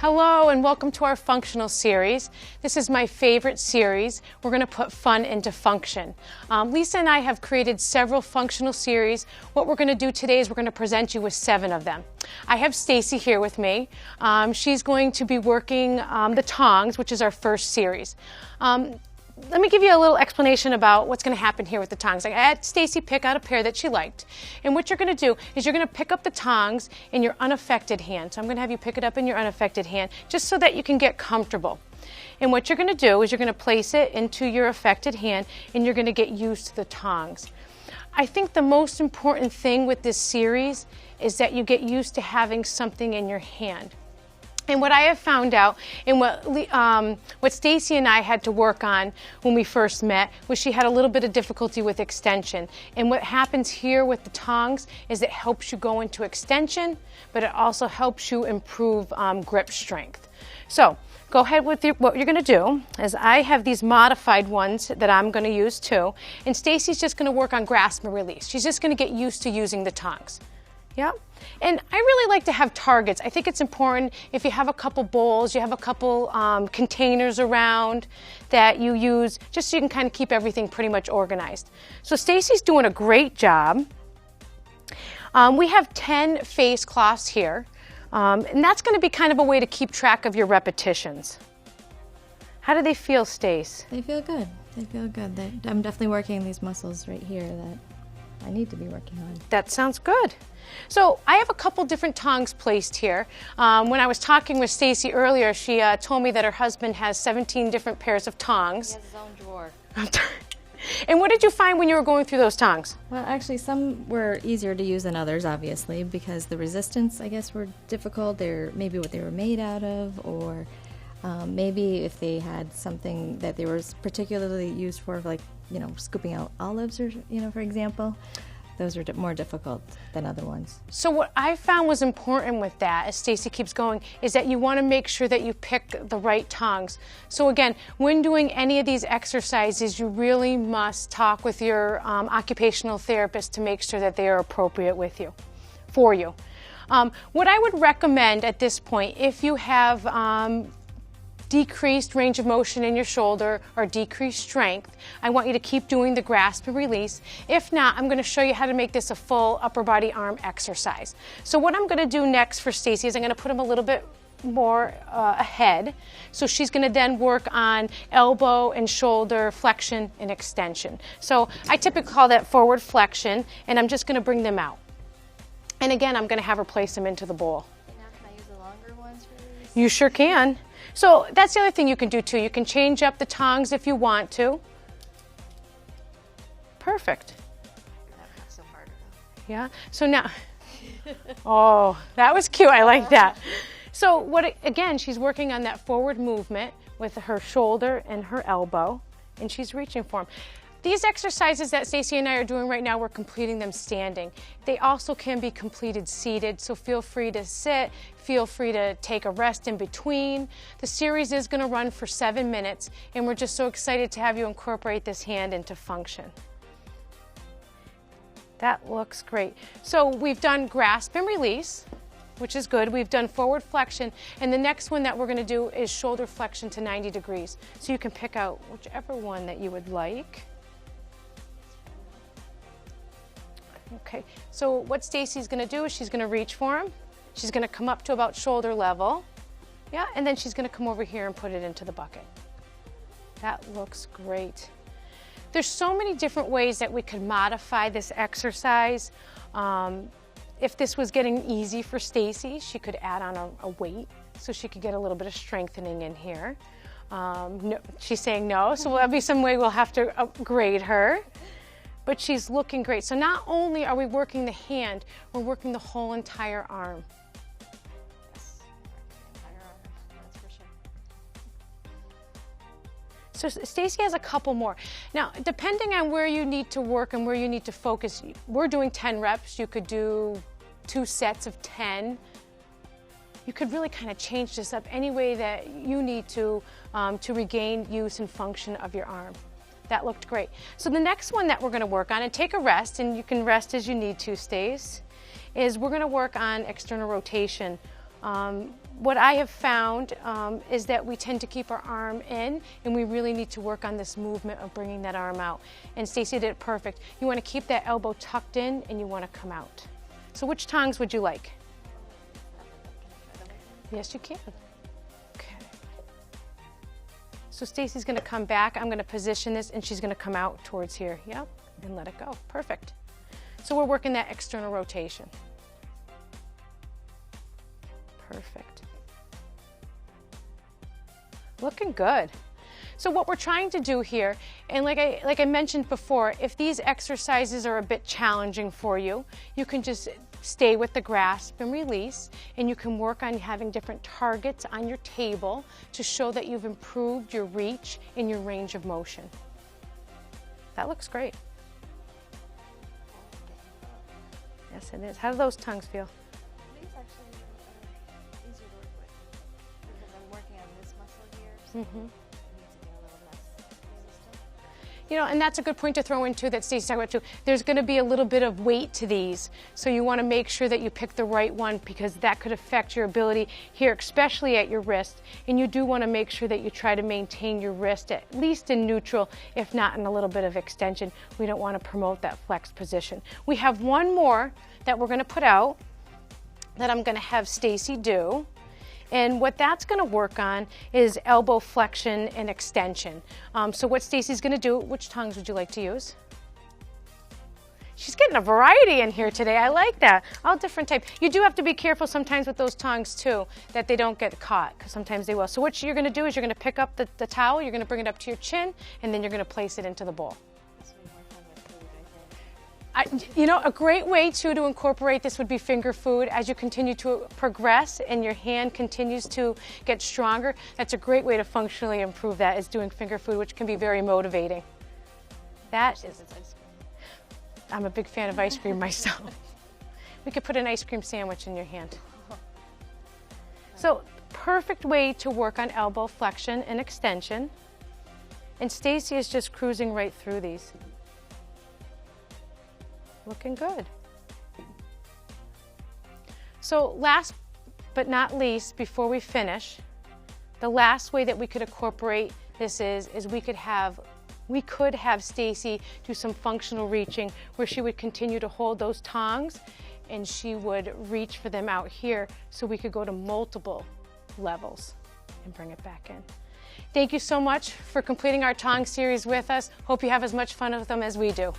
Hello and welcome to our functional series. This is my favorite series. We're going to put fun into function. Lisa and I have created several functional series. What we're going to do today is we're going to present you with 7 of them. I have Stacy here with me. She's going to be working the Tongs, which is our first series. Let me give you a little explanation about what's going to happen here with the Tongs. I had Stacy pick out a pair that she liked. And what you're going to do is you're going to pick up the Tongs in your unaffected hand. So I'm going to have you pick it up in your unaffected hand just so that you can get comfortable. And what you're going to do is you're going to place it into your affected hand and you're going to get used to the Tongs. I think the most important thing with this series is that you get used to having something in your hand. And what I have found out, and what Stacy and I had to work on when we first met, was she had a little bit of difficulty with extension. And what happens here with the Tongs is it helps you go into extension, but it also helps you improve grip strength. So go ahead with what you're going to do is I have these modified ones that I'm going to use too, and Stacy's just going to work on grasp and release. She's just going to get used to using the Tongs. Yeah, and I really like to have targets. I think it's important if you have a couple bowls, you have a couple containers around that you use, just so you can kind of keep everything pretty much organized. So Stacy's doing a great job. We have 10 face cloths here, and that's going to be kind of a way to keep track of your repetitions. How do they feel, Stace? They feel good. They feel good. I'm definitely working these muscles right here that I need to be working on. That sounds good. So I have a couple different Tongs placed here. When I was talking with Stacy earlier, she told me that her husband has 17 different pairs of Tongs. He has his own drawer. And what did you find when you were going through those Tongs? Well, actually, some were easier to use than others, obviously, because the resistance, I guess, were difficult. They're maybe what they were made out of, or maybe if they had something that they were particularly used for, like, scooping out olives, or, for example. Those are more difficult than other ones. So what I found was important with that, as Stacy keeps going, is that you want to make sure that you pick the right Tongs. So again, when doing any of these exercises, you really must talk with your occupational therapist to make sure that they are appropriate for you. What I would recommend at this point, if you have decreased range of motion in your shoulder or decreased strength, I want you to keep doing the grasp and release. If not, I'm going to show you how to make this a full upper body arm exercise. So what I'm going to do next for Stacy is I'm going to put him a little bit more ahead. So she's going to then work on elbow and shoulder flexion and extension. So I typically call that forward flexion, and I'm just going to bring them out. And again, I'm going to have her place them into the bowl. And now can I use the longer ones for these? You sure can. So that's the other thing you can do too. You can change up the Tongs if you want to. Perfect. That's so hard though. Yeah. So now, oh, that was cute. I like that. So again, she's working on that forward movement with her shoulder and her elbow, and she's reaching for them. These exercises that Stacy and I are doing right now, we're completing them standing. They also can be completed seated, so feel free to sit, feel free to take a rest in between. The series is going to run for 7 minutes, and we're just so excited to have you incorporate this hand into function. That looks great. So we've done grasp and release, which is good. We've done forward flexion, and the next one that we're going to do is shoulder flexion to 90 degrees. So you can pick out whichever one that you would like. Okay, so what Stacy's going to do is she's going to reach for him. She's going to come up to about shoulder level. Yeah, and then she's going to come over here and put it into the bucket. That looks great. There's so many different ways that we could modify this exercise. If this was getting easy for Stacy, she could add on a weight so she could get a little bit of strengthening in here. No, she's saying no, so that'll be some way we'll have to upgrade her. But she's looking great. So not only are we working the hand, we're working the whole entire arm. Yes, entire arm, that's for So sure. Stacy has a couple more. Now, depending on where you need to work and where you need to focus, we're doing 10 reps. You could do 2 sets of 10. You could really kind of change this up any way that you need to regain use and function of your arm. That looked great. So the next one that we're going to work on, and take a rest, and you can rest as you need to, Stace, is we're going to work on external rotation What I have found is that we tend to keep our arm in, and we really need to work on this movement of bringing that arm out. And Stacy did it perfect. You want to keep that elbow tucked in, and you want to come out. So which tongs would you like? Yes, you can. Okay. So Stacy's going to come back. I'm going to position this, and she's going to come out towards here. Yep, and let it go. Perfect. So we're working that external rotation. Perfect. Looking good. So what we're trying to do here, and like I mentioned before, if these exercises are a bit challenging for you, you can just stay with the grasp and release, and you can work on having different targets on your table to show that you've improved your reach and your range of motion. That looks great. Yes, it is. How do those tongues feel? These actually are easier to work with because I'm working on this muscle here, so it needs to be a little less resistant. You know, and that's a good point to throw in too that Stacey's talking about too. There's going to be a little bit of weight to these, so you want to make sure that you pick the right one because that could affect your ability here, especially at your wrist. And you do want to make sure that you try to maintain your wrist at least in neutral, if not in a little bit of extension. We don't want to promote that flexed position. We have one more that we're going to put out that I'm going to have Stacy do. And what that's going to work on is elbow flexion and extension. So what Stacy's going to do, which tongs would you like to use? She's getting a variety in here today. I like that. All different types. You do have to be careful sometimes with those tongs too, that they don't get caught, because sometimes they will. So what you're going to do is you're going to pick up the towel, you're going to bring it up to your chin, and then you're going to place it into the bowl. You know, a great way too to incorporate this would be finger food as you continue to progress and your hand continues to get stronger. That's a great way to functionally improve that, is doing finger food, which can be very motivating. That is, I'm a big fan of ice cream myself. We could put an ice cream sandwich in your hand. So, perfect way to work on elbow flexion and extension. And Stacy is just cruising right through these. Looking good. So last but not least, before we finish, the last way that we could incorporate this is we could have Stacy do some functional reaching where she would continue to hold those tongs and she would reach for them out here so we could go to multiple levels and bring it back in. Thank you so much for completing our Tongs series with us. Hope you have as much fun with them as we do.